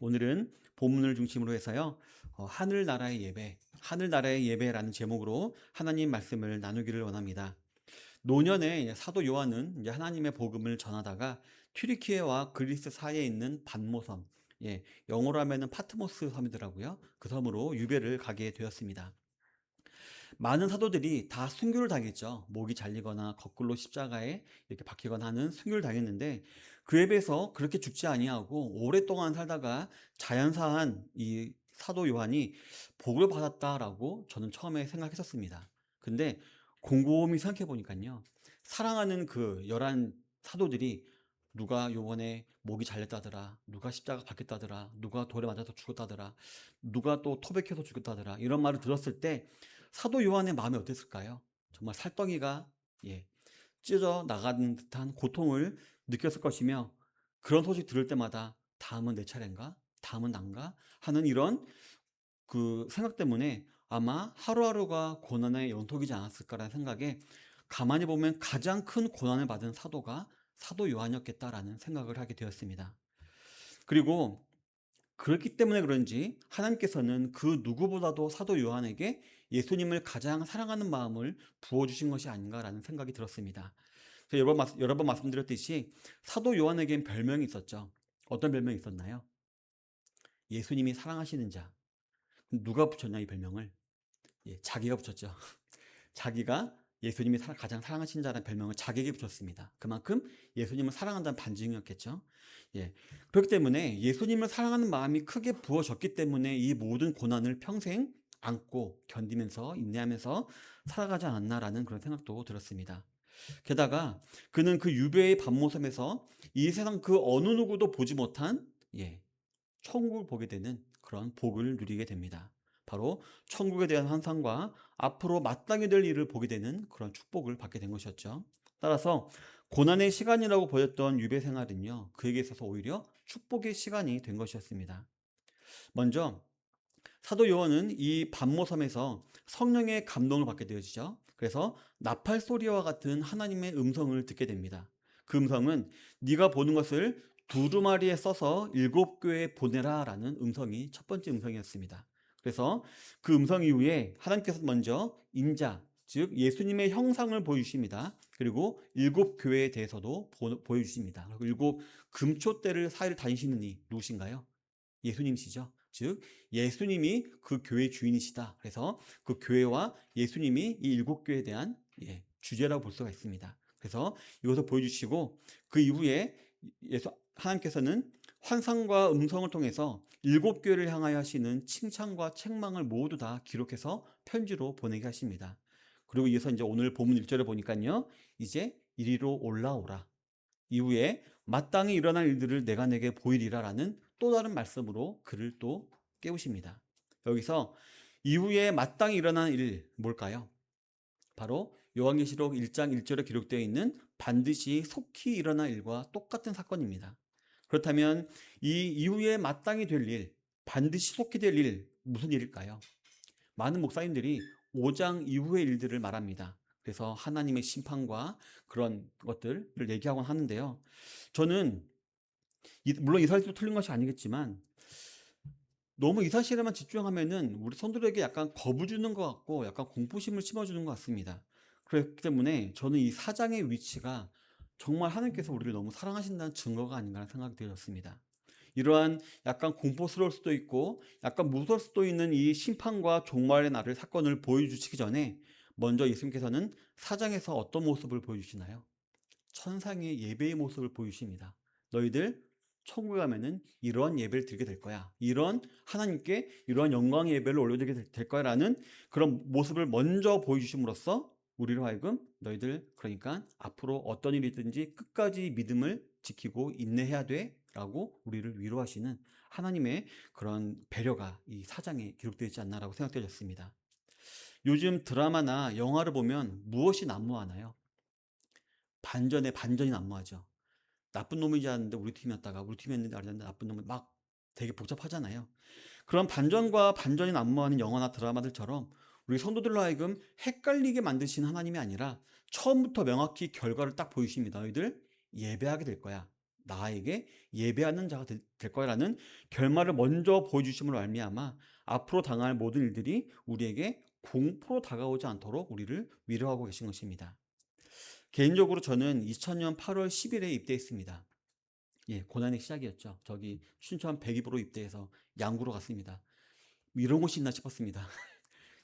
오늘은 본문을 중심으로 해서요, 하늘나라의 예배, 하늘나라의 예배라는 제목으로 하나님 말씀을 나누기를 원합니다. 노년에 사도 요한은 이제 하나님의 복음을 전하다가 튀르키예와 그리스 사이에 있는 반모섬, 영어로 하면은 파트모스 섬이더라고요. 그 섬으로 유배를 가게 되었습니다. 많은 사도들이 다 순교를 당했죠. 목이 잘리거나 거꾸로 십자가에 이렇게 박히거나 하는 순교를 당했는데, 그에 비해서 그렇게 죽지 아니하고 오랫동안 살다가 자연사한 이 사도 요한이 복을 받았다라고 저는 처음에 생각했었습니다. 근데 곰곰이 생각해 보니까요, 사랑하는 그 열한 사도들이 누가 요번에 목이 잘렸다더라, 누가 십자가 박혔다더라, 누가 돌에 맞아서 죽었다더라, 누가 또 토백해서 죽었다더라, 이런 말을 들었을 때 사도 요한의 마음이 어땠을까요? 정말 살덩이가 찢어 나가는 듯한 고통을 느꼈을 것이며, 그런 소식 들을 때마다 다음은 내 차례인가? 다음은 난가? 하는 이런 그 생각 때문에 아마 하루하루가 고난의 연속이지 않았을까라는 생각에, 가만히 보면 가장 큰 고난을 받은 사도가 사도 요한이었겠다라는 생각을 하게 되었습니다. 그리고 그렇기 때문에 그런지 하나님께서는 그 누구보다도 사도 요한에게 예수님을 가장 사랑하는 마음을 부어주신 것이 아닌가라는 생각이 들었습니다. 제가 여러 번 말씀드렸듯이 사도 요한에겐 별명이 있었죠. 어떤 별명이 있었나요? 예수님이 사랑하시는 자. 누가 붙였냐, 이 별명을? 자기가 붙였죠. 자기가 예수님이 가장 사랑하신 자라는 별명을 자기에게 붙였습니다. 그만큼 예수님을 사랑한다는 반증이었겠죠. 그렇기 때문에 예수님을 사랑하는 마음이 크게 부어졌기 때문에 이 모든 고난을 평생 안고 견디면서 인내하면서 살아가지 않았나라는 그런 생각도 들었습니다. 게다가 그는 그 유배의 반모섬에서 이 세상 그 어느 누구도 보지 못한 천국을 보게 되는 그런 복을 누리게 됩니다. 바로 천국에 대한 환상과 앞으로 마땅히 될 일을 보게 되는 그런 축복을 받게 된 것이었죠. 따라서 고난의 시간이라고 보였던 유배 생활은요, 그에게 있어서 오히려 축복의 시간이 된 것이었습니다. 먼저 사도 요한은 이 반모섬에서 성령의 감동을 받게 되어지죠. 그래서 나팔 소리와 같은 하나님의 음성을 듣게 됩니다. 그 음성은 네가 보는 것을 두루마리에 써서 7교회에 보내라라는 음성이 첫 번째 음성이었습니다. 그래서 그 음성 이후에 하나님께서 먼저 인자, 즉 예수님의 형상을 보여주십니다. 그리고 7교회에 대해서도 보여주십니다. 그리고 7금초대를 사이를 다니시는 이 누구신가요? 예수님이시죠. 즉 예수님이 그 교회 주인이시다. 그래서 그 교회와 예수님이 이 7교회에 대한 주제라고 볼 수가 있습니다. 그래서 이것을 보여주시고, 그 이후에 하나님께서는 환상과 음성을 통해서 7교회를 향하여 하시는 칭찬과 책망을 모두 다 기록해서 편지로 보내게 하십니다. 그리고 이어서 이제 오늘 본문 1절에 보니까요, 이제 이리로 올라오라, 이후에 마땅히 일어날 일들을 내가 내게 보이리라라는 또 다른 말씀으로 그를 또 깨우십니다. 여기서 이후에 마땅히 일어난 일 뭘까요? 바로 요한계시록 1장 1절에 기록되어 있는 반드시 속히 일어날 일과 똑같은 사건입니다. 그렇다면 이 이후에 마땅히 될 일, 반드시 속히 될 일, 무슨 일일까요? 많은 목사님들이 5장 이후의 일들을 말합니다. 그래서 하나님의 심판과 그런 것들을 얘기하곤 하는데요. 저는 물론 이 사실도 틀린 것이 아니겠지만, 너무 이 사실에만 집중하면은 우리 성도들에게 약간 겁을 주는 것 같고 약간 공포심을 심어주는 것 같습니다. 그렇기 때문에 저는 이 사장의 위치가 정말 하나님께서 우리를 너무 사랑하신다는 증거가 아닌가 하는 생각이 들었습니다. 이러한 약간 공포스러울 수도 있고 약간 무서울 수도 있는 이 심판과 종말의 날을 사건을 보여주시기 전에 먼저 예수님께서는 사장에서 어떤 모습을 보여주시나요? 천상의 예배의 모습을 보여주십니다. 너희들 천국에 가면은 이러한 예배를 드리게 될 거야. 이런 하나님께 이러한 영광의 예배를 올려드리게 될 거야라는 그런 모습을 먼저 보여주심으로써 우리로 하여금 너희들 그러니까 앞으로 어떤 일이 있든지 끝까지 믿음을 지키고 인내해야 돼라고 우리를 위로하시는 하나님의 그런 배려가 이 사장에 기록되어 있지 않나라고 생각되었습니다. 요즘 드라마나 영화를 보면 무엇이 난무하나요? 반전이 난무하죠. 나쁜 놈이지 않는데 우리 팀이었다가 우리 팀이었는데 알았는데 나쁜 놈은 막 되게 복잡하잖아요. 그런 반전과 반전이 난무하는 영화나 드라마들처럼 우리 성도들로 하여금 헷갈리게 만드신 하나님이 아니라 처음부터 명확히 결과를 딱 보이십니다. 너희들 예배하게 될 거야. 나에게 예배하는 자가 될 거라는 결말을 먼저 보여주심으로 말미암아 앞으로 당할 모든 일들이 우리에게 공포로 다가오지 않도록 우리를 위로하고 계신 것입니다. 개인적으로 저는 2000년 8월 10일에 입대했습니다. 예, 고난의 시작이었죠. 저기 춘천 백입으로 입대해서 양구로 갔습니다. 이런 곳이 있나 싶었습니다.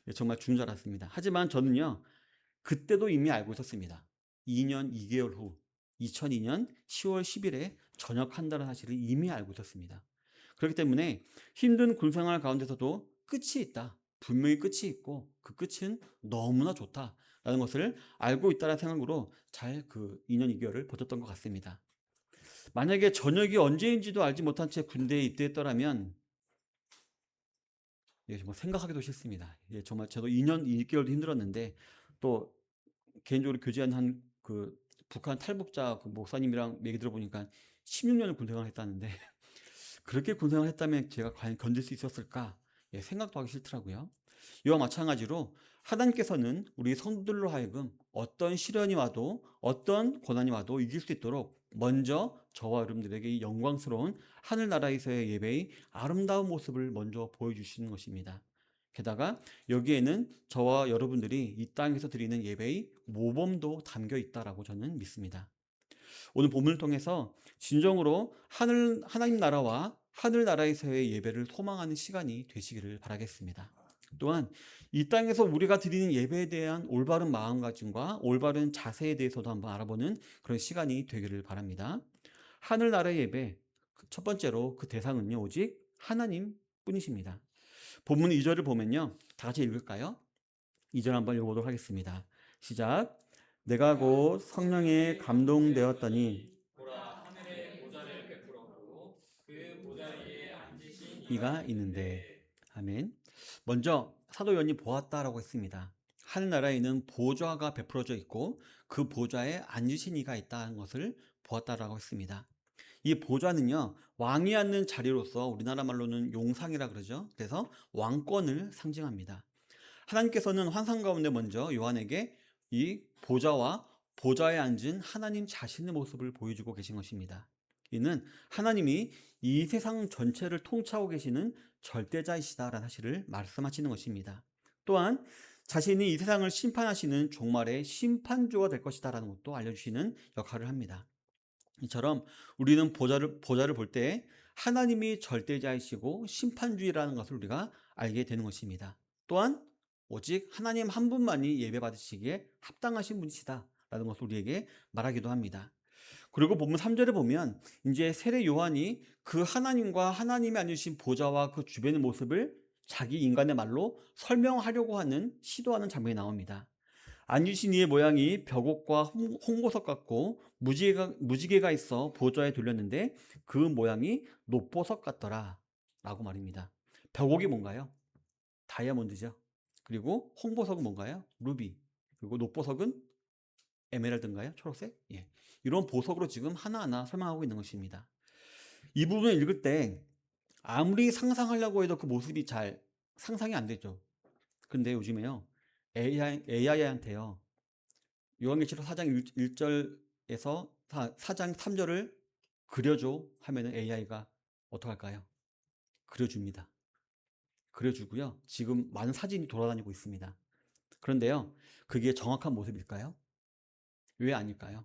예, 정말 죽는 줄 알았습니다. 하지만 저는요, 그때도 이미 알고 있었습니다. 2년 2개월 후 2002년 10월 10일에 전역한다는 사실을 이미 알고 있었습니다. 그렇기 때문에 힘든 군생활 가운데서도 끝이 있다. 분명히 끝이 있고 그 끝은 너무나 좋다라는 것을 알고 있다는 생각으로 잘 그 2년 2개월을 버텼던 것 같습니다. 만약에 전역이 언제인지도 알지 못한 채 군대에 입대했더라면 예, 정말 생각하기도 싫습니다. 예, 정말 저도 2년 2개월도 힘들었는데 또 개인적으로 교제한 그 북한 탈북자 그 목사님이랑 얘기 들어보니까 16년을 군생활을 했다는데 그렇게 군생활을 했다면 제가 과연 견딜 수 있었을까? 예, 생각도 하기 싫더라고요. 이와 마찬가지로 하나님께서는 우리 성도들로 하여금 어떤 시련이 와도 어떤 고난이 와도 이길 수 있도록 먼저 저와 여러분들에게 이 영광스러운 하늘나라에서의 예배의 아름다운 모습을 먼저 보여주시는 것입니다. 게다가 여기에는 저와 여러분들이 이 땅에서 드리는 예배의 모범도 담겨 있다라고 저는 믿습니다. 오늘 본문을 통해서 진정으로 하나님 나라와 하늘나라에서의 예배를 소망하는 시간이 되시기를 바라겠습니다. 또한 이 땅에서 우리가 드리는 예배에 대한 올바른 마음가짐과 올바른 자세에 대해서도 한번 알아보는 그런 시간이 되기를 바랍니다. 하늘나라의 예배, 첫 번째로 그 대상은요, 오직 하나님 뿐이십니다. 본문 2절을 보면요, 다 같이 읽을까요? 2절 한번 읽어보도록 하겠습니다. 시작. 내가 곧 성령에 감동되었더니 이가 있는데. 아멘. 먼저 사도 요한이 보았다라고 했습니다. 하늘나라에는 보좌가 베풀어져 있고 그 보좌에 앉으신 이가 있다는 것을 보았다라고 했습니다. 이 보좌는요, 왕이 앉는 자리로서 우리나라 말로는 용상이라 그러죠. 그래서 왕권을 상징합니다. 하나님께서는 환상 가운데 먼저 요한에게 이 보좌와 보좌에 앉은 하나님 자신의 모습을 보여주고 계신 것입니다. 이는 하나님이 이 세상 전체를 통치하고 계시는 절대자이시다라는 사실을 말씀하시는 것입니다. 또한 자신이 이 세상을 심판하시는 종말의 심판주가 될 것이다라는 것도 알려주시는 역할을 합니다. 이처럼 우리는 보좌를 볼 때 하나님이 절대자이시고 심판주의라는 것을 우리가 알게 되는 것입니다. 또한 오직 하나님 한 분만이 예배받으시기에 합당하신 분이시다라는 것을 우리에게 말하기도 합니다. 그리고 본문 3절에 보면 이제 세례 요한이 그 하나님과 하나님이 앉으신 보좌와 그 주변의 모습을 자기 인간의 말로 설명하려고 하는 시도하는 장면이 나옵니다. 앉으신 이의 모양이 벽옥과 홍보석 같고 무지개가 있어 보좌에 돌렸는데 그 모양이 녹보석 같더라 라고 말입니다. 벽옥이 뭔가요? 다이아몬드죠. 그리고 홍보석은 뭔가요? 루비. 그리고 녹보석은 에메랄드인가요? 초록색? 예. 이런 보석으로 지금 하나하나 설명하고 있는 것입니다. 이 부분을 읽을 때 아무리 상상하려고 해도 그 모습이 잘 상상이 안 되죠. 근데 요즘에요, AI한테요, 요한계시록 4장 1절에서 4장 3절을 그려줘 하면은 AI가 어떡할까요? 그려줍니다. 그려주고요. 지금 많은 사진이 돌아다니고 있습니다. 그런데요, 그게 정확한 모습일까요? 왜 아닐까요?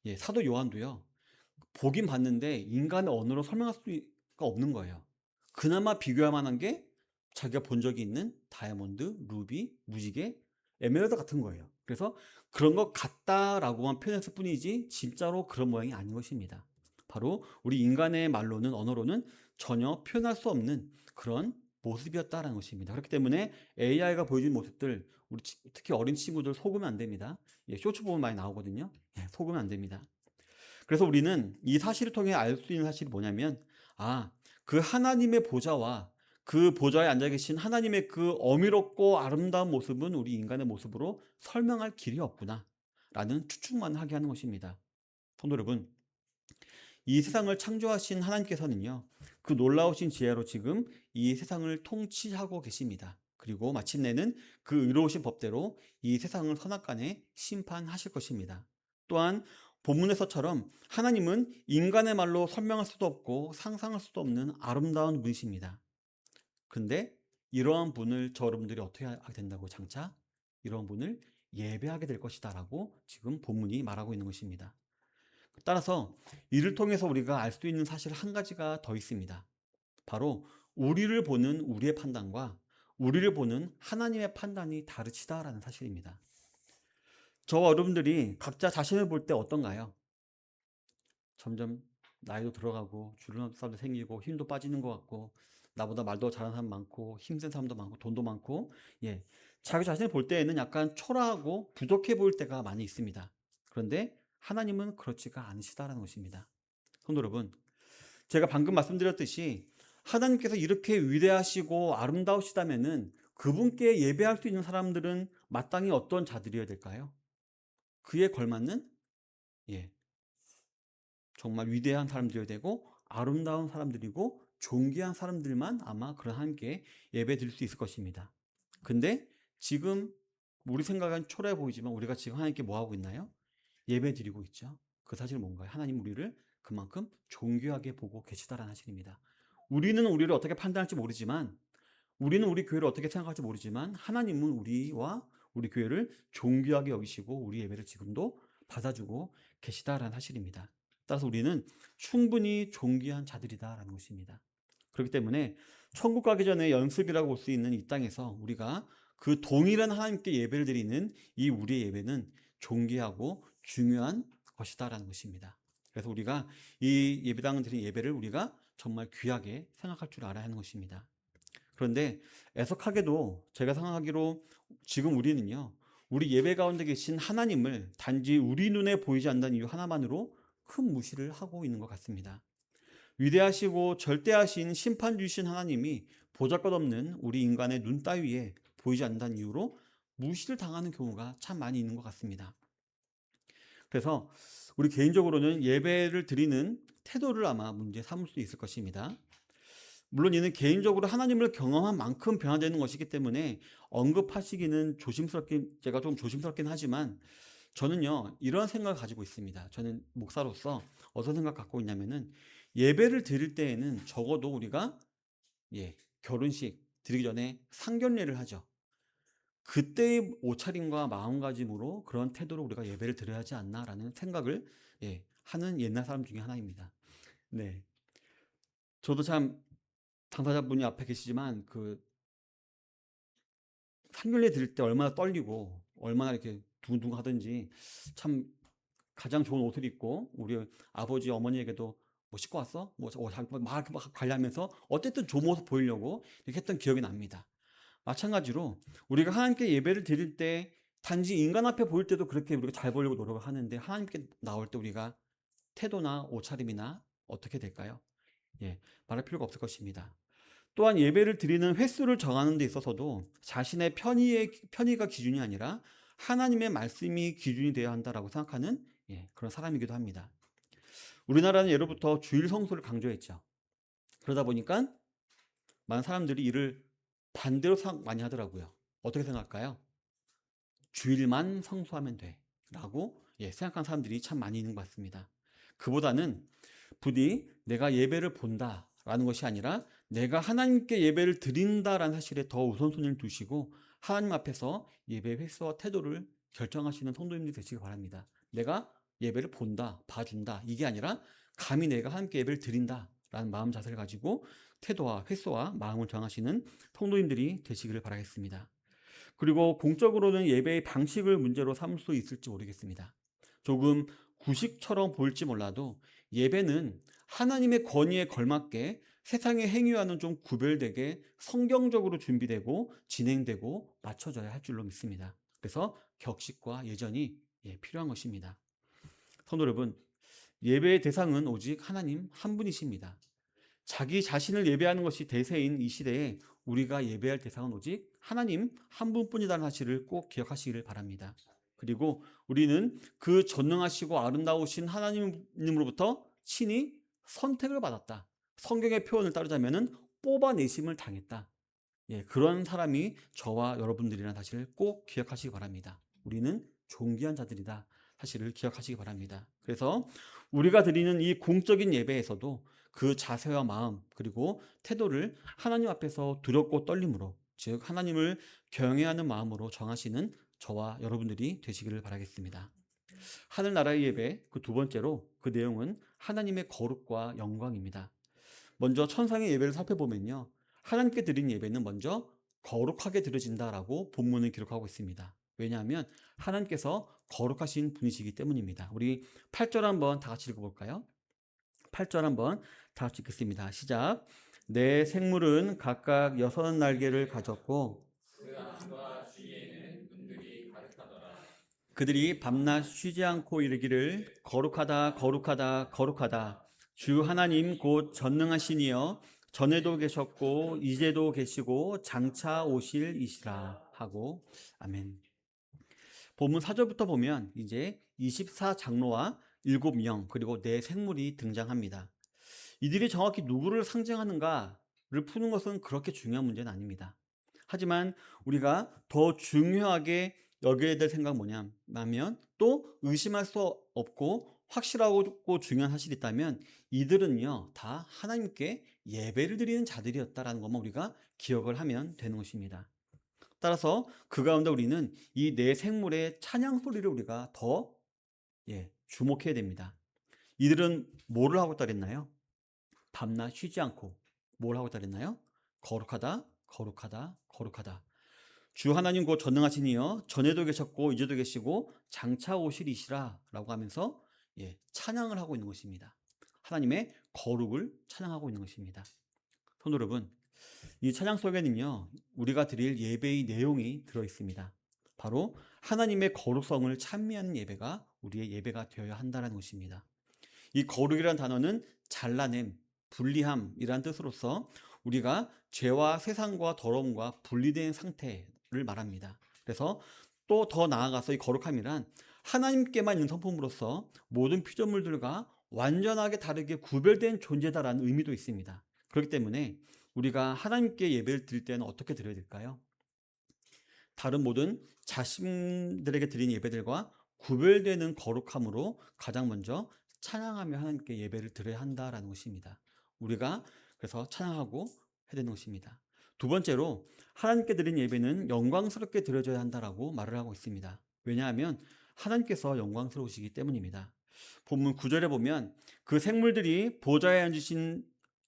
예, 사도 요한도요, 보긴 봤는데 인간의 언어로 설명할 수가 없는 거예요. 그나마 비교할 만한 게 자기가 본 적이 있는 다이아몬드, 루비, 무지개, 에메랄드 같은 거예요. 그래서 그런 것 같다라고만 표현했을 뿐이지 진짜로 그런 모양이 아닌 것입니다. 바로 우리 인간의 말로는, 언어로는 전혀 표현할 수 없는 그런 모습이었다라는 것입니다. 그렇기 때문에 AI가 보여준 모습들, 우리 특히 어린 친구들 속으면 안 됩니다. 예, 쇼츠 보면 많이 나오거든요. 예, 속으면 안 됩니다. 그래서 우리는 이 사실을 통해 알 수 있는 사실이 뭐냐면, 그 하나님의 보좌와 그 보좌에 앉아 계신 하나님의 그 어미롭고 아름다운 모습은 우리 인간의 모습으로 설명할 길이 없구나 라는 추측만 하게 하는 것입니다. 성도 여러분, 이 세상을 창조하신 하나님께서는요, 그 놀라우신 지혜로 지금 이 세상을 통치하고 계십니다. 그리고 마침내는 그 의로우신 법대로 이 세상을 선악간에 심판하실 것입니다. 또한 본문에서처럼 하나님은 인간의 말로 설명할 수도 없고 상상할 수도 없는 아름다운 분이십니다. 근데 이러한 분을 저 여러분들이 어떻게 하게 된다고 장차? 이러한 분을 예배하게 될 것이다 라고 지금 본문이 말하고 있는 것입니다. 따라서 이를 통해서 우리가 알 수 있는 사실 한 가지가 더 있습니다. 바로 우리를 보는 우리의 판단과 우리를 보는 하나님의 판단이 다르시다라는 사실입니다. 저와 여러분들이 각자 자신을 볼 때 어떤가요? 점점 나이도 들어가고 주변 사람도 생기고 힘도 빠지는 것 같고 나보다 말도 잘하는 사람 많고 힘센 사람도 많고 돈도 많고 예, 자기 자신을 볼 때에는 약간 초라하고 부족해 보일 때가 많이 있습니다. 그런데 하나님은 그렇지가 않으시다라는 것입니다. 성도 여러분, 제가 방금 말씀드렸듯이 하나님께서 이렇게 위대하시고 아름다우시다면은 그분께 예배할 수 있는 사람들은 마땅히 어떤 자들이어야 될까요? 그에 걸맞는 예, 정말 위대한 사람들이어야 되고 아름다운 사람들이고 존귀한 사람들만 아마 그런 하나님께 예배 드릴 수 있을 것입니다. 근데 지금 우리 생각은 초라해 보이지만 우리가 지금 하나님께 뭐 하고 있나요? 예배 드리고 있죠. 그 사실은 뭔가요? 하나님 우리를 그만큼 존귀하게 보고 계시다라는 사실입니다. 우리는 우리를 어떻게 판단할지 모르지만 우리는 우리 교회를 어떻게 생각할지 모르지만 하나님은 우리와 우리 교회를 존귀하게 여기시고 우리 예배를 지금도 받아주고 계시다라는 사실입니다. 따라서 우리는 충분히 존귀한 자들이다라는 것입니다. 그렇기 때문에 천국 가기 전에 연습이라고 볼 수 있는 이 땅에서 우리가 그 동일한 하나님께 예배를 드리는 이 우리의 예배는 존귀하고 중요한 것이다라는 것입니다. 그래서 우리가 이 예배당을 드린 예배를 우리가 정말 귀하게 생각할 줄 알아야 하는 것입니다. 그런데 애석하게도 제가 생각하기로 지금 우리는요, 우리 예배 가운데 계신 하나님을 단지 우리 눈에 보이지 않는 이유 하나만으로 큰 무시를 하고 있는 것 같습니다. 위대하시고 절대하신 심판 주신 하나님이 보잘것없는 우리 인간의 눈 따위에 보이지 않는다는 이유로 무시를 당하는 경우가 참 많이 있는 것 같습니다. 그래서 우리 개인적으로는 예배를 드리는 태도를 아마 문제 삼을 수 있을 것입니다. 물론 이는 개인적으로 하나님을 경험한 만큼 변화되는 것이기 때문에 언급하시기는 제가 좀 조심스럽긴 하지만 저는요, 이런 생각을 가지고 있습니다. 저는 목사로서 어떤 생각 갖고 있냐면은 예배를 드릴 때에는 적어도 우리가 결혼식 드리기 전에 상견례를 하죠. 그때의 옷차림과 마음가짐으로 그런 태도로 우리가 예배를 드려야 하지 않나라는 생각을 하는 옛날 사람 중에 하나입니다. 네. 저도 참 당사자분이 앞에 계시지만 그 상견례 드릴 때 얼마나 떨리고 얼마나 이렇게 두근두근 하든지 참 가장 좋은 옷을 입고 우리 아버지 어머니에게도 뭐 씻고 왔어? 막 관리하면서 어쨌든 좋은 모습 보이려고 이렇게 했던 기억이 납니다. 마찬가지로 우리가 하나님께 예배를 드릴 때 단지 인간 앞에 보일 때도 그렇게 우리가 잘 보이려고 노력을 하는데 하나님께 나올 때 우리가 태도나 옷차림이나 어떻게 될까요? 말할 필요가 없을 것입니다. 또한 예배를 드리는 횟수를 정하는 데 있어서도 자신의 편의가 기준이 아니라 하나님의 말씀이 기준이 되어야 한다라고 생각하는 그런 사람이기도 합니다. 우리나라는 예로부터 주일 성수를 강조했죠. 그러다 보니까 많은 사람들이 이를 반대로 많이 하더라고요. 어떻게 생각할까요? 주일만 성수하면 돼 라고 생각하는 사람들이 참 많이 있는 것 같습니다. 그보다는 부디 내가 예배를 본다라는 것이 아니라 내가 하나님께 예배를 드린다라는 사실에 더 우선순위를 두시고 하나님 앞에서 예배 횟수와 태도를 결정하시는 성도님들이 되시기 바랍니다. 내가 예배를 본다, 봐준다 이게 아니라 감히 내가 하나님께 예배를 드린다라는 마음 자세를 가지고 태도와 횟수와 마음을 정하시는 성도님들이 되시기를 바라겠습니다. 그리고 공적으로는 예배의 방식을 문제로 삼을 수 있을지 모르겠습니다. 조금 구식처럼 보일지 몰라도 예배는 하나님의 권위에 걸맞게 세상의 행위와는 좀 구별되게 성경적으로 준비되고 진행되고 맞춰져야 할 줄로 믿습니다. 그래서 격식과 예전이 필요한 것입니다. 성도 여러분, 예배의 대상은 오직 하나님 한 분이십니다. 자기 자신을 예배하는 것이 대세인 이 시대에 우리가 예배할 대상은 오직 하나님 한 분뿐이라는 사실을 꼭 기억하시기를 바랍니다. 그리고 우리는 그 전능하시고 아름다우신 하나님으로부터 친히 선택을 받았다. 성경의 표현을 따르자면 뽑아내심을 당했다. 그런 사람이 저와 여러분들이라는 사실을 꼭 기억하시기 바랍니다. 우리는 존귀한 자들이다. 사실을 기억하시기 바랍니다. 그래서 우리가 드리는 이 공적인 예배에서도 그 자세와 마음 그리고 태도를 하나님 앞에서 두렵고 떨림으로, 즉 하나님을 경외하는 마음으로 정하시는 저와 여러분들이 되시기를 바라겠습니다. 하늘나라의 예배 그 두 번째로 그 내용은 하나님의 거룩과 영광입니다. 먼저 천상의 예배를 살펴보면요, 하나님께 드린 예배는 먼저 거룩하게 드려진다라고 본문을 기록하고 있습니다. 왜냐하면 하나님께서 거룩하신 분이시기 때문입니다. 우리 8절 한번 다 같이 읽어볼까요? 8절 한번 다 같이 읽겠습니다. 시작. 내 생물은 각각 6 날개를 가졌고 그들이 밤낮 쉬지 않고 이르기를 거룩하다 거룩하다 거룩하다 주 하나님 곧 전능하시니여 전에도 계셨고 이제도 계시고 장차 오실 이시라 하고. 아멘. 본문 4절부터 보면 이제 24장로와 7명 그리고 네 생물이 등장합니다. 이들이 정확히 누구를 상징하는가를 푸는 것은 그렇게 중요한 문제는 아닙니다. 하지만 우리가 더 중요하게 여겨야 될 생각 뭐냐면, 또 의심할 수 없고 확실하고 중요한 사실이 있다면 이들은요 다 하나님께 예배를 드리는 자들이었다라는 것만 우리가 기억을 하면 되는 것입니다. 따라서 그 가운데 우리는 이 네 생물의 찬양 소리를 우리가 더 주목해야 됩니다. 이들은 뭐를 하고 따랐나요? 밤낮 쉬지 않고 뭘 하고 따랐나요? 거룩하다 거룩하다 거룩하다 주 하나님 곧 전능하시니여 전에도 계셨고 이제도 계시고 장차 오실이시라 라고 하면서 찬양을 하고 있는 것입니다. 하나님의 거룩을 찬양하고 있는 것입니다. 성도 여러분, 이 찬양 속에는요 우리가 드릴 예배의 내용이 들어있습니다. 바로 하나님의 거룩성을 찬미하는 예배가 우리의 예배가 되어야 한다는 것입니다. 이 거룩이라는 단어는 잘라냄, 분리함이란 뜻으로서 우리가 죄와 세상과 더러움과 분리된 상태를 말합니다. 그래서 또 더 나아가서 이 거룩함이란 하나님께만 있는 성품으로서 모든 피조물들과 완전하게 다르게 구별된 존재다라는 의미도 있습니다. 그렇기 때문에 우리가 하나님께 예배를 드릴 때는 어떻게 드려야 될까요? 다른 모든 자신들에게 드린 예배들과 구별되는 거룩함으로 가장 먼저 찬양하며 하나님께 예배를 드려야 한다라는 것입니다. 우리가 그래서 찬양하고 해야 되는 것입니다. 두 번째로 하나님께 드린 예배는 영광스럽게 드려져야 한다라고 말을 하고 있습니다. 왜냐하면 하나님께서 영광스러우시기 때문입니다. 본문 9절에 보면 그 생물들이 보좌에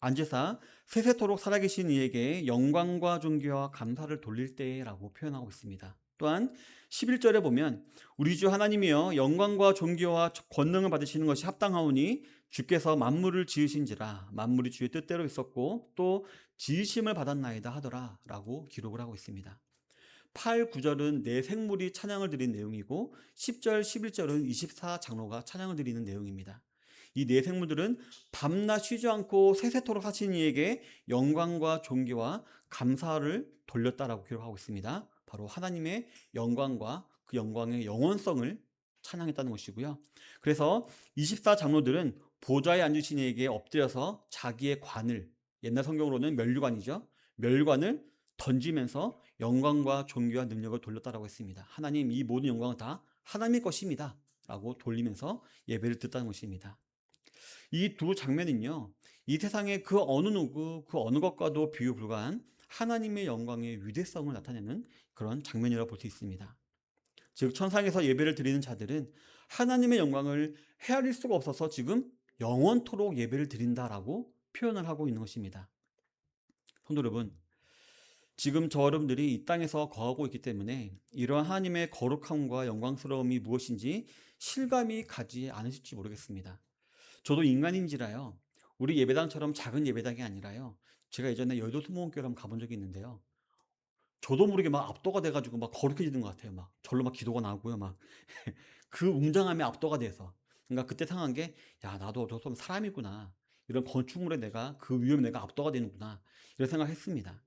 앉으사 세세토록 살아계신 이에게 영광과 존귀와 감사를 돌릴 때라고 표현하고 있습니다. 또한 11절에 보면 우리 주 하나님이여 영광과 존귀와 권능을 받으시는 것이 합당하오니 주께서 만물을 지으신지라 만물이 주의 뜻대로 있었고 또 지으심을 받았나이다 하더라 라고 기록을 하고 있습니다. 8, 9절은 네 생물이 찬양을 드린 내용이고 10절, 11절은 24장로가 찬양을 드리는 내용입니다. 이 네 생물들은 밤낮 쉬지 않고 세세토록 하신 이에게 영광과 존귀와 감사를 돌렸다라고 기록하고 있습니다. 바로 하나님의 영광과 그 영광의 영원성을 찬양했다는 것이고요. 그래서 24장로들은 보좌에 앉으신 이에게 엎드려서 자기의 관을, 옛날 성경으로는 면류관이죠, 면류관을 던지면서 영광과 존귀와 능력을 돌렸다라고 했습니다. 하나님, 이 모든 영광은 다 하나님의 것입니다 라고 돌리면서 예배를 드렸다는 것입니다. 이 두 장면은요 이 세상의 그 어느 누구 그 어느 것과도 비교 불가한 하나님의 영광의 위대성을 나타내는 그런 장면이라고 볼 수 있습니다. 즉 천상에서 예배를 드리는 자들은 하나님의 영광을 헤아릴 수가 없어서 지금 영원토록 예배를 드린다라고 표현을 하고 있는 것입니다. 성도 여러분, 지금 저 여러분들이 이 땅에서 거하고 있기 때문에 이러한 하나님의 거룩함과 영광스러움이 무엇인지 실감이 가지 않으실지 모르겠습니다. 저도 인간인지라요, 우리 예배당처럼 작은 예배당이 아니라요, 제가 예전에 여의도 수목원교회를 한번 가본 적이 있는데요, 저도 모르게 막 압도가 돼가지고 막 거룩해지는 것 같아요. 막 절로 막 기도가 나오고요. 막 그 웅장함에 압도가 돼서. 그러니까 그때 상한 게, 야, 나도 저 사람이구나. 이런 건축물에 내가 그 위험에 내가 압도가 되는구나. 이런 생각했습니다.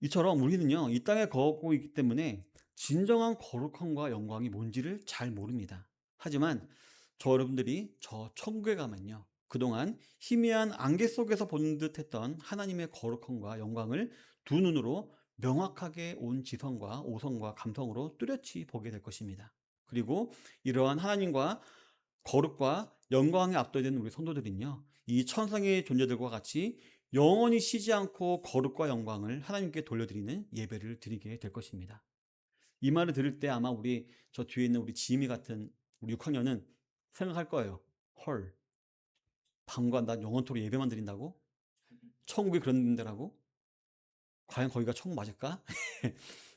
이처럼 우리는요, 이 땅에 거하고 있기 때문에 진정한 거룩함과 영광이 뭔지를 잘 모릅니다. 하지만 저 여러분들이 저 천국에 가면요, 그동안 희미한 안개 속에서 보는 듯 했던 하나님의 거룩함과 영광을 두 눈으로 명확하게 온 지성과 오성과 감성으로 뚜렷이 보게 될 것입니다. 그리고 이러한 하나님과 거룩과 영광에 압도된 우리 성도들은요, 이 천상의 존재들과 같이 영원히 쉬지 않고 거룩과 영광을 하나님께 돌려드리는 예배를 드리게 될 것입니다. 이 말을 들을 때 아마 저 뒤에 있는 우리 지미 같은 우리 6학년은 생각할 거예요. 헐, 밤과 낮 영원토록 예배만 드린다고? 천국이 그런 데라고? 과연 거기가 천국 맞을까?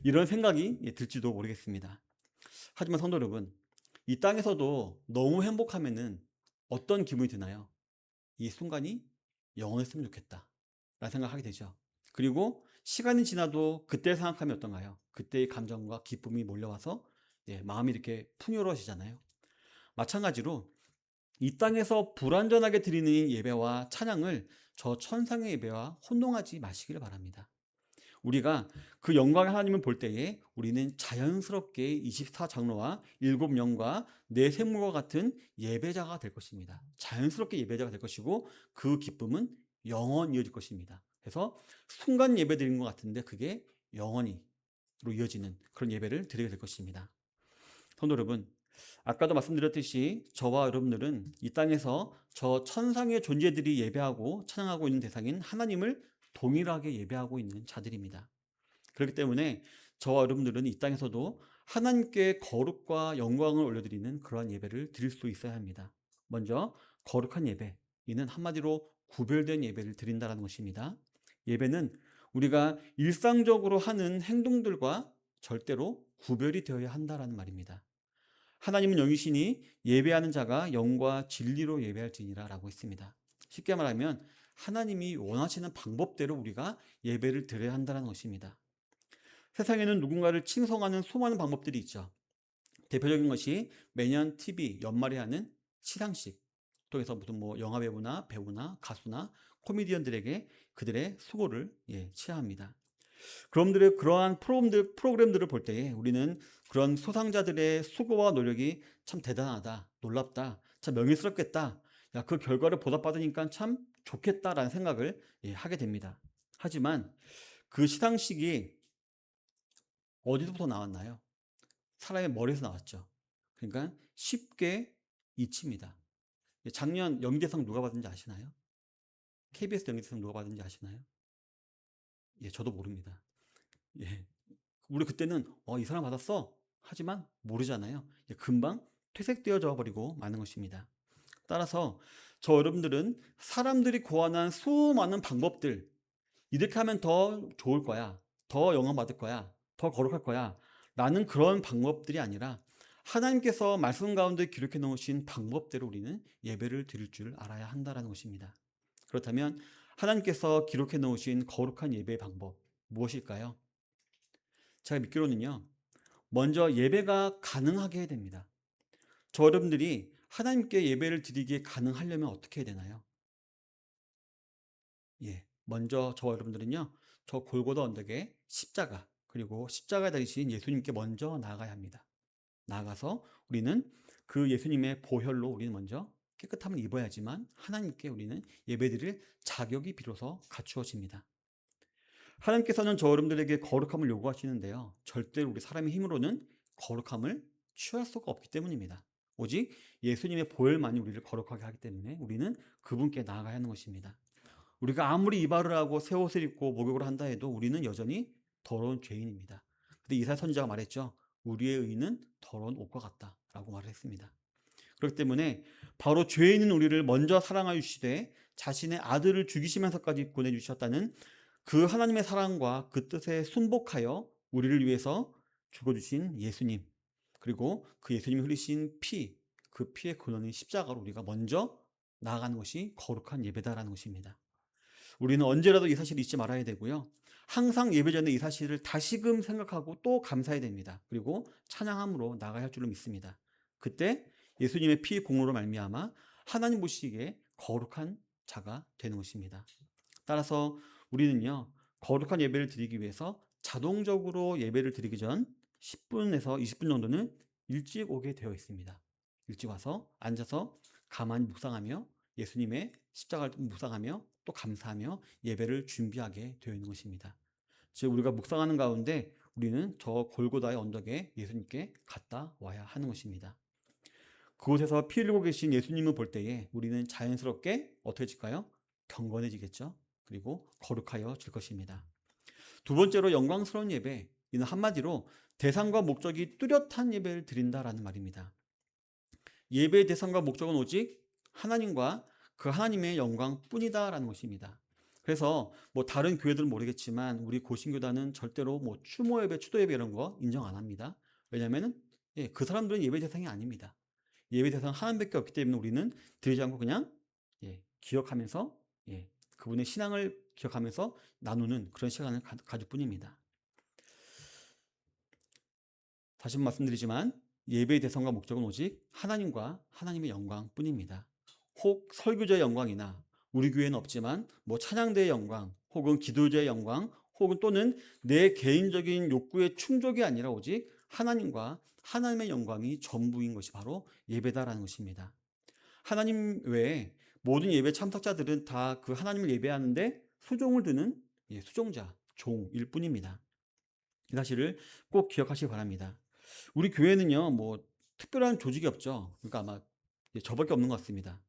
이런 생각이 들지도 모르겠습니다. 하지만 성도 여러분, 이 땅에서도 너무 행복하면은 어떤 기분이 드나요? 이 순간이 영원했으면 좋겠다 라는 생각하게 되죠. 그리고 시간이 지나도 그때 생각하면 어떤가요? 그때의 감정과 기쁨이 몰려와서 마음이 이렇게 풍요로워지잖아요. 마찬가지로 이 땅에서 불완전하게 드리는 예배와 찬양을 저 천상의 예배와 혼동하지 마시기를 바랍니다. 우리가 그 영광의 하나님을 볼 때에 우리는 자연스럽게 24장로와 7영과 네 생물과 같은 예배자가 될 것입니다. 자연스럽게 예배자가 될 것이고 그 기쁨은 영원히 이어질 것입니다. 그래서 순간 예배 드린 것 같은데 그게 영원히로 이어지는 그런 예배를 드리게 될 것입니다. 성도 여러분, 아까도 말씀드렸듯이 저와 여러분들은 이 땅에서 저 천상의 존재들이 예배하고 찬양하고 있는 대상인 하나님을 동일하게 예배하고 있는 자들입니다. 그렇기 때문에 저와 여러분들은 이 땅에서도 하나님께 거룩과 영광을 올려드리는 그러한 예배를 드릴 수 있어야 합니다. 먼저 거룩한 예배, 이는 한마디로 구별된 예배를 드린다는 것입니다. 예배는 우리가 일상적으로 하는 행동들과 절대로 구별이 되어야 한다는 말입니다. 하나님은 영이시니 예배하는 자가 영과 진리로 예배할지니라 라고 했습니다. 쉽게 말하면 하나님이 원하시는 방법대로 우리가 예배를 드려야 한다는 것입니다. 세상에는 누군가를 칭송하는 수많은 방법들이 있죠. 대표적인 것이 매년 TV 연말에 하는 시상식, 통해서 무슨 영화배우나 배우나 가수나 코미디언들에게 그들의 수고를 치하합니다. 그럼들의 그러한 프로그램들을 볼 때에 우리는 그런 수상자들의 수고와 노력이 참 대단하다, 놀랍다, 참 명예스럽겠다, 야, 그 결과를 보답받으니까 참 좋겠다라는 생각을 하게 됩니다. 하지만 그 시상식이 어디서부터 나왔나요? 사람의 머리에서 나왔죠. 그러니까 쉽게 잊힙니다. 작년 연기대상 누가 받은지 아시나요? KBS 연기대상 누가 받은지 아시나요? 저도 모릅니다. 예, 우리 그때는 이 사람 받았어 하지만 모르잖아요. 금방 퇴색되어져 버리고 마는 것입니다. 따라서 저 여러분들은 사람들이 고안한 수많은 방법들, 이렇게 하면 더 좋을 거야, 더 영광 받을 거야, 더 거룩할 거야 라는 그런 방법들이 아니라 하나님께서 말씀 가운데 기록해 놓으신 방법대로 우리는 예배를 드릴 줄 알아야 한다는 것입니다. 그렇다면 하나님께서 기록해 놓으신 거룩한 예배의 방법 무엇일까요? 제가 믿기로는요, 먼저 예배가 가능하게 해야 됩니다. 저 여러분들이 하나님께 예배를 드리기에 가능하려면 어떻게 해야 되나요? 먼저 저 여러분들은요, 저 골고다 언덕에 십자가, 그리고 십자가에 달리신 예수님께 먼저 나아가야 합니다. 나아가서 우리는 그 예수님의 보혈로 우리는 먼저 깨끗함을 입어야지만 하나님께 우리는 예배드릴 자격이 비로소 갖추어집니다. 하나님께서는 저 여러분들에게 거룩함을 요구하시는데요, 절대로 우리 사람의 힘으로는 거룩함을 취할 수가 없기 때문입니다. 오직 예수님의 보혈만이 우리를 거룩하게 하기 때문에 우리는 그분께 나아가야 하는 것입니다. 우리가 아무리 이발을 하고 새 옷을 입고 목욕을 한다 해도 우리는 여전히 더러운 죄인입니다. 근데 이사야 선지자가 말했죠. 우리의 의는 더러운 옷과 같다라고 말을 했습니다. 그렇기 때문에 바로 죄인인 우리를 먼저 사랑하여 주시되 자신의 아들을 죽이시면서까지 보내주셨다는 그 하나님의 사랑과 그 뜻에 순복하여 우리를 위해서 죽어주신 예수님, 그리고 그 예수님이 흘리신 피, 그 피의 근원인 십자가로 우리가 먼저 나아가는 것이 거룩한 예배다라는 것입니다. 우리는 언제라도 이 사실을 잊지 말아야 되고요, 항상 예배 전에 이 사실을 다시금 생각하고 또 감사해야 됩니다. 그리고 찬양함으로 나가야 할 줄로 믿습니다. 그때 예수님의 피 공로로 말미암아 하나님 보시기에 거룩한 자가 되는 것입니다. 따라서 우리는요, 거룩한 예배를 드리기 위해서 자동적으로 예배를 드리기 전 10분에서 20분 정도는 일찍 오게 되어 있습니다. 일찍 와서 앉아서 가만히 묵상하며 예수님의 십자가를 묵상하며 또 감사하며 예배를 준비하게 되어 있는 것입니다. 즉 우리가 묵상하는 가운데 우리는 저 골고다의 언덕에 예수님께 갔다 와야 하는 것입니다. 그곳에서 피 흘리고 계신 예수님을 볼 때에 우리는 자연스럽게 어떻게 질까요? 경건해지겠죠. 그리고 거룩하여 질 것입니다. 두 번째로 영광스러운 예배. 이는 한마디로 대상과 목적이 뚜렷한 예배를 드린다라는 말입니다. 예배의 대상과 목적은 오직 하나님과 그 하나님의 영광뿐이다라는 것입니다. 그래서 뭐 다른 교회들은 모르겠지만 우리 고신교단은 절대로 뭐 추모 예배, 추도 예배 이런 거 인정 안 합니다. 왜냐하면은 그 사람들은 예배 대상이 아닙니다. 예배 대상 하나님밖에 없기 때문에 우리는 드리지 않고 그냥 기억하면서 그분의 신앙을 기억하면서 나누는 그런 시간을 가질 뿐입니다. 다시 한번 말씀드리지만 예배의 대상과 목적은 오직 하나님과 하나님의 영광뿐입니다. 혹 설교자의 영광이나 우리 교회는 없지만 뭐 찬양대의 영광 혹은 기도자의 영광 혹은 또는 내 개인적인 욕구의 충족이 아니라 오직 하나님과 하나님의 영광이 전부인 것이 바로 예배다라는 것입니다. 하나님 외에 모든 예배 참석자들은 다 그 하나님을 예배하는데 수종을 드는 수종자, 종일 뿐입니다. 이 사실을 꼭 기억하시기 바랍니다. 우리 교회는요, 뭐 특별한 조직이 없죠. 그러니까 아마 저밖에 없는 것 같습니다.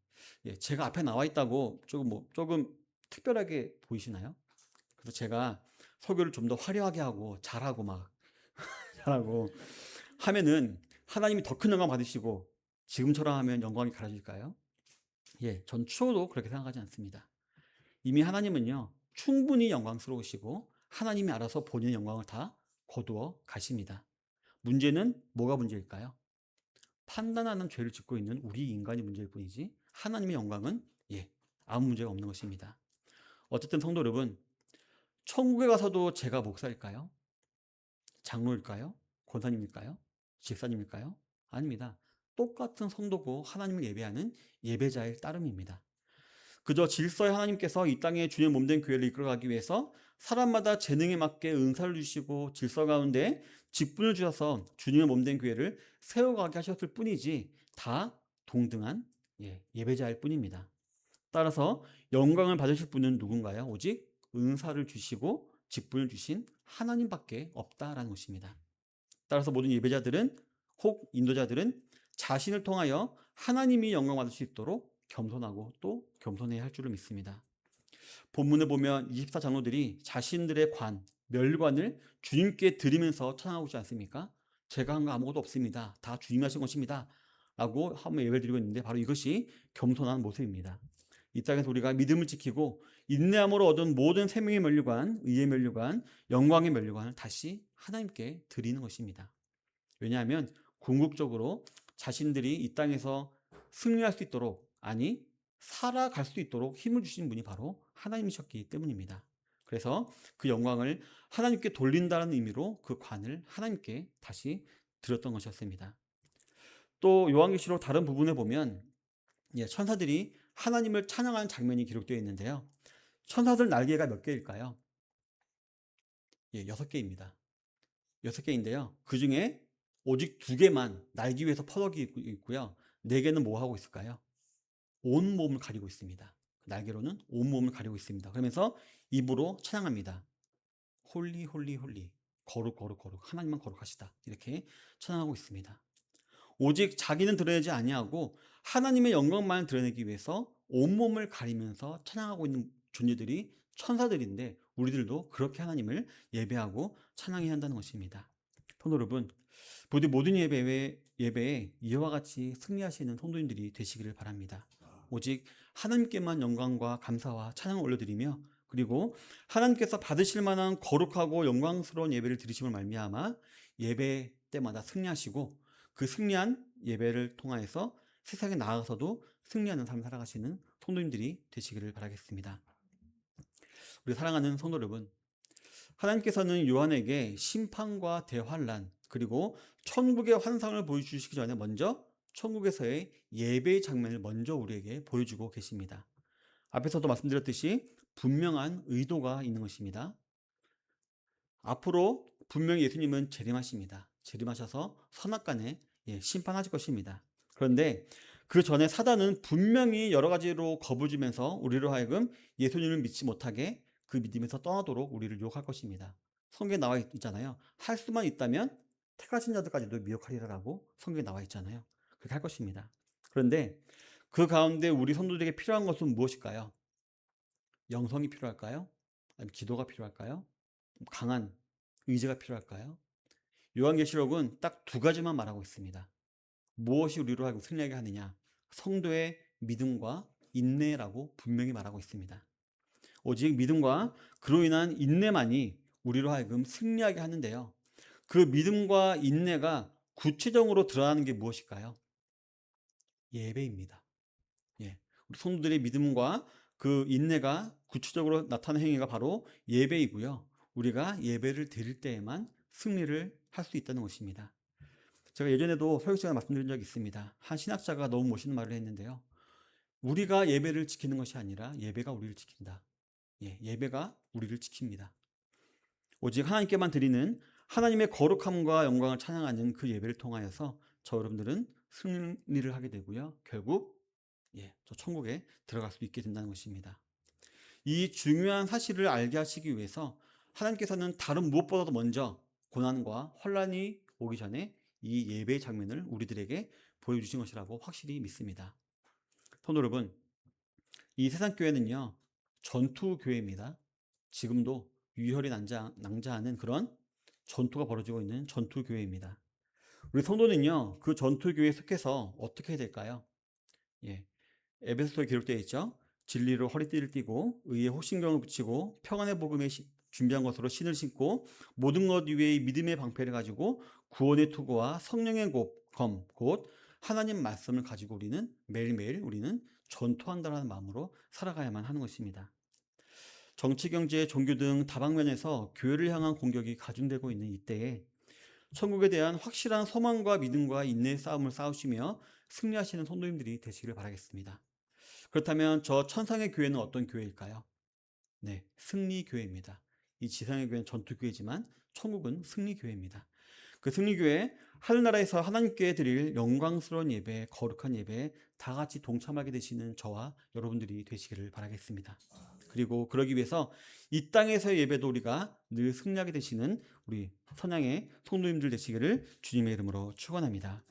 제가 앞에 나와 있다고 조금 특별하게 보이시나요? 그래서 제가 설교를 좀 더 화려하게 하고 잘하고 막 잘하고 하면은 하나님이 더 큰 영광 받으시고 지금처럼 하면 영광이 가려질까요? 전 추호도 그렇게 생각하지 않습니다. 이미 하나님은요, 충분히 영광스러우시고 하나님이 알아서 본인의 영광을 다 거두어 가십니다. 문제는 뭐가 문제일까요? 판단하는 죄를 짓고 있는 우리 인간이 문제일 뿐이지 하나님의 영광은 아무 문제가 없는 것입니다. 어쨌든 성도 여러분, 천국에 가서도 제가 목사일까요? 장로일까요? 권사님일까요? 집사님일까요? 아닙니다. 똑같은 성도고 하나님을 예배하는 예배자의 따름입니다. 그저 질서의 하나님께서 이 땅에 주님의 몸된 교회를 이끌어가기 위해서 사람마다 재능에 맞게 은사를 주시고 질서 가운데 직분을 주셔서 주님의 몸된 교회를 세워가게 하셨을 뿐이지 다 동등한 예배자일 뿐입니다. 따라서 영광을 받으실 분은 누군가요? 오직 은사를 주시고 직분을 주신 하나님밖에 없다라는 것입니다. 따라서 모든 예배자들은 혹 인도자들은 자신을 통하여 하나님이 영광 받을 수 있도록 겸손하고 또 겸손해야 할 줄을 믿습니다. 본문에 보면 24장로들이 자신들의 멸관을 주님께 드리면서 찬양하고 있지 않습니까? 제가 한 거 아무것도 없습니다. 다 주님이 하신 것입니다. 라고 한번 예배를 드리고 있는데 바로 이것이 겸손한 모습입니다. 이 땅에서 우리가 믿음을 지키고 인내함으로 얻은 모든 생명의 면류관, 의의 면류관, 영광의 면류관을 다시 하나님께 드리는 것입니다. 왜냐하면 궁극적으로 자신들이 이 땅에서 승리할 수 있도록, 아니 살아갈 수 있도록 힘을 주신 분이 바로 하나님이셨기 때문입니다. 그래서 그 영광을 하나님께 돌린다는 의미로 그 관을 하나님께 다시 드렸던 것이었습니다. 또 요한계시록 다른 부분에 보면 천사들이 하나님을 찬양하는 장면이 기록되어 있는데요. 천사들 날개가 몇 개일까요? 6개입니다. 6개인데요. 그 중에 오직 2개만 날기 위해서 퍼덕이 있고요. 4개는 뭐 하고 있을까요? 온몸을 가리고 있습니다. 날개로는 온몸을 가리고 있습니다. 그러면서 입으로 찬양합니다. 홀리 홀리 홀리, 거룩 거룩 거룩, 하나님만 거룩하시다, 이렇게 찬양하고 있습니다. 오직 자기는 드러내지 아니하고 하나님의 영광만 드러내기 위해서 온몸을 가리면서 찬양하고 있는 존재들이 천사들인데 우리들도 그렇게 하나님을 예배하고 찬양해야 한다는 것입니다. 성도 여러분, 부디 모든 예배에 이와 같이 승리하시는 성도님들이 되시기를 바랍니다. 오직 하나님께만 영광과 감사와 찬양을 올려드리며 그리고 하나님께서 받으실 만한 거룩하고 영광스러운 예배를 드리심을 말미암아 예배 때마다 승리하시고 그 승리한 예배를 통하여서 세상에 나아가서도 승리하는 삶을 살아가시는 성도님들이 되시기를 바라겠습니다. 우리 사랑하는 성도 여러분, 하나님께서는 요한에게 심판과 대환란 그리고 천국의 환상을 보여주시기 전에 먼저 천국에서의 예배의 장면을 먼저 우리에게 보여주고 계십니다. 앞에서도 말씀드렸듯이 분명한 의도가 있는 것입니다. 앞으로 분명히 예수님은 재림하십니다. 재림하셔서 선악간에 심판하실 것입니다. 그런데 그 전에 사단은 분명히 여러 가지로 겁을 주면서 우리로 하여금 예수님을 믿지 못하게 그 믿음에서 떠나도록 우리를 유혹할 것입니다. 성경에 나와 있잖아요. 할 수만 있다면 택하신 자들까지도 미혹하리라라고 성경에 나와 있잖아요. 그렇게 할 것입니다. 그런데 그 가운데 우리 성도들에게 필요한 것은 무엇일까요? 영성이 필요할까요? 아니면 기도가 필요할까요? 강한 의지가 필요할까요? 요한계시록은 딱 두 가지만 말하고 있습니다. 무엇이 우리로 하여금 승리하게 하느냐? 성도의 믿음과 인내라고 분명히 말하고 있습니다. 오직 믿음과 그로 인한 인내만이 우리로 하여금 승리하게 하는데요. 그 믿음과 인내가 구체적으로 드러나는 게 무엇일까요? 예배입니다. 예. 우리 성도들의 믿음과 그 인내가 구체적으로 나타나는 행위가 바로 예배이고요. 우리가 예배를 드릴 때에만 승리를 할 수 있다는 것입니다. 제가 예전에도 설교 시간에 말씀드린 적이 있습니다. 한 신학자가 너무 멋있는 말을 했는데요. 우리가 예배를 지키는 것이 아니라 예배가 우리를 지킨다. 예배가 우리를 지킵니다. 오직 하나님께만 드리는 하나님의 거룩함과 영광을 찬양하는 그 예배를 통하여서 저 여러분들은 승리를 하게 되고요. 결국 저 천국에 들어갈 수 있게 된다는 것입니다. 이 중요한 사실을 알게 하시기 위해서 하나님께서는 다른 무엇보다도 먼저 고난과 혼란이 오기 전에 이 예배의 장면을 우리들에게 보여주신 것이라고 확실히 믿습니다. 성도 여러분, 이 세상교회는요 전투교회입니다. 지금도 유혈이 낭자하는 그런 전투가 벌어지고 있는 전투교회입니다. 우리 성도는요 그 전투교회에 속해서 어떻게 해야 될까요? 에베소서에 기록되어 있죠. 진리로 허리띠를 띠고 의에 호신경을 붙이고 평안의 복음에 준비한 것으로 신을 신고 모든 것 위에 믿음의 방패를 가지고 구원의 투구와 성령의 검, 곧 하나님 말씀을 가지고 우리는 매일매일 우리는 전투한다는 마음으로 살아가야만 하는 것입니다. 정치, 경제, 종교 등 다방면에서 교회를 향한 공격이 가중되고 있는 이때에 천국에 대한 확실한 소망과 믿음과 인내의 싸움을 싸우시며 승리하시는 성도님들이 되시기를 바라겠습니다. 그렇다면 저 천상의 교회는 어떤 교회일까요? 승리교회입니다. 이 지상의 교회는 전투교회지만 천국은 승리교회입니다. 그 승리교회, 하늘나라에서 하나님께 드릴 영광스러운 예배, 거룩한 예배에 다 같이 동참하게 되시는 저와 여러분들이 되시기를 바라겠습니다. 그리고 그러기 위해서 이 땅에서의 예배도 우리가 늘 승리하게 되시는 우리 선양의 성도님들 되시기를 주님의 이름으로 축원합니다.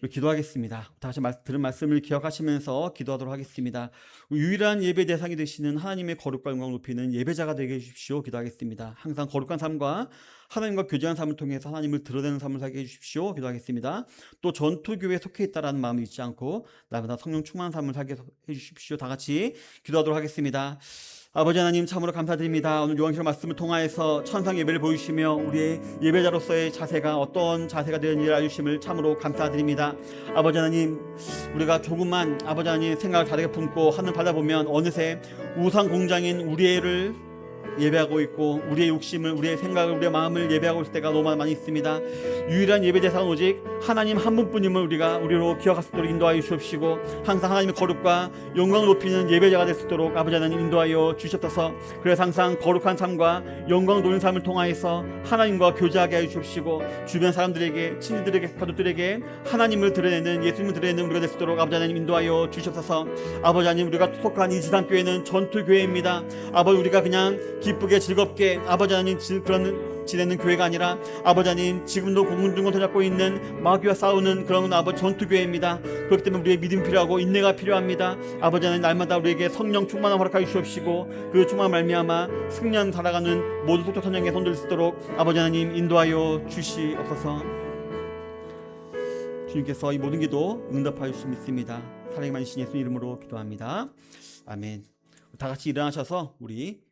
우리 기도하겠습니다. 다시 들은 말씀을 기억하시면서 기도하도록 하겠습니다. 유일한 예배 대상이 되시는 하나님의 거룩과 영광을 높이는 예배자가 되게 해주십시오. 기도하겠습니다. 항상 거룩한 삶과 하나님과 교제하는 삶을 통해서 하나님을 드러내는 삶을 살게 해주십시오. 기도하겠습니다. 또 전투교회에 속해 있다라는 마음을 잊지 않고 날마다 성령 충만한 삶을 살게 해주십시오. 다 같이 기도하도록 하겠습니다. 아버지 하나님 참으로 감사드립니다. 오늘 요한계시록 말씀을 통하여서 천상 예배를 보여주시며 우리의 예배자로서의 자세가 어떤 자세가 되는지를 알려주심을 참으로 감사드립니다. 아버지 하나님, 우리가 조금만 아버지 하나님 생각을 다르게 품고 하늘 바라보면 어느새 우상 공장인 우리를 예배하고 있고 우리의 욕심을, 우리의 생각을, 우리의 마음을 예배하고 있을 때가 너무 많이 있습니다. 유일한 예배 대상은 오직 하나님 한 분뿐임을 우리로 기억할 수 있도록 인도하여 주옵시고 항상 하나님의 거룩과 영광을 높이는 예배자가 될 수 있도록 아버지 하나님 인도하여 주시옵소서. 그래서 항상 거룩한 삶과 영광을 높이는 삶을 통하여서 하나님과 교제하게 하여 주옵시고 주변 사람들에게, 친구들에게, 가족들에게 하나님을 드러내는, 예수님을 드러내는 우리가 될 수 있도록 아버지 하나님 인도하여 주시옵소서. 아버지 하나님, 우리가 속한 이 지상교회는 전투교회입니다. 아버지, 우리가 그냥 기쁘게 즐겁게 아버지 하나님 그런 지내는 교회가 아니라 아버지 하나님 지금도 공중을 터잡고 있는 마귀와 싸우는 그런 아버지 전투교회입니다. 그렇기 때문에 우리의 믿음 필요하고 인내가 필요합니다. 아버지 하나님 날마다 우리에게 성령 충만함 허락하여 주시옵시고 그 충만 말미암아 승리하는 살아가는 모든 속죄 선양의 손들 수 있도록 아버지 하나님 인도하여 주시옵소서. 주님께서 이 모든 기도 응답하여 주실 믿습니다. 사랑이 많으신 예수 이름으로 기도합니다. 아멘. 다 같이 일어나셔서 우리